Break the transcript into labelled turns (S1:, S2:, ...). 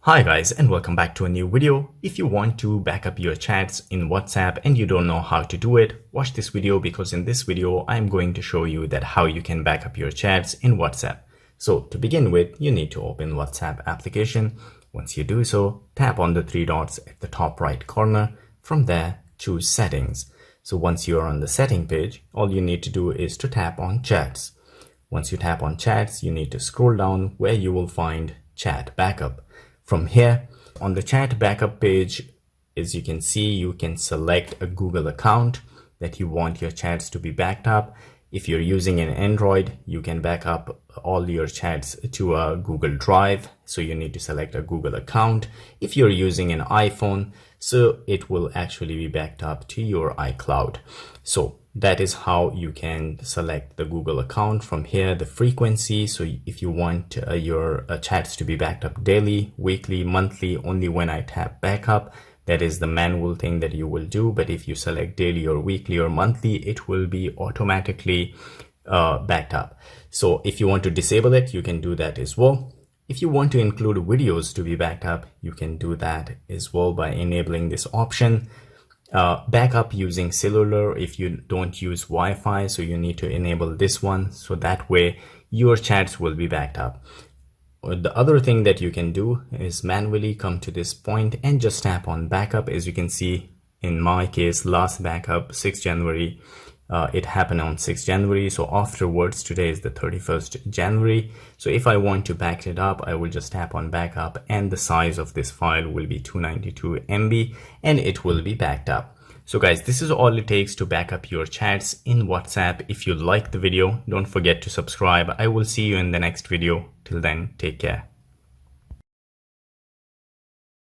S1: Hi guys, and welcome back to a new video. If you want to back up your chats in WhatsApp and you don't know how to do it, watch this video because in this video I'm going to show you that how you can back up your chats in WhatsApp. So to begin with, you need to open WhatsApp application. Once you do so, tap on the three dots at the top right corner. From there, choose settings. So once you are on the setting page, all you need to do is to tap on chats. Once you tap on chats, you need to scroll down where you will find chat backup. From here, on the chat backup page, as you can see, you can select a Google account that you want your chats to be backed up. If you're using an Android, you can back up all your chats to a Google Drive. So you need to select a Google account. If you're using an iPhone, so it will actually be backed up to your iCloud. So that is how you can select the Google account. From here, the frequency. So if you want your chats to be backed up daily, weekly, monthly, only when I tap backup, that is the manual thing that you will do. But if you select daily or weekly or monthly, it will be automatically backed up. So if you want to disable it, you can do that as well. If you want to include videos to be backed up, you can do that as well by enabling this option. Backup using cellular if you don't use Wi-Fi, so you need to enable this one, so that way your chats will be backed up. The other thing that you can do is manually come to this point and just tap on backup. As you can see, in my case, last backup 6 January, it happened on 6 January. So afterwards, today is the 31st January. So if I want to back it up, I will just tap on backup and the size of this file will be 292 MB and it will be backed up. So guys, this is all it takes to back up your chats in WhatsApp. If you like the video, don't forget to subscribe. I will see you in the next video. Till then, take care.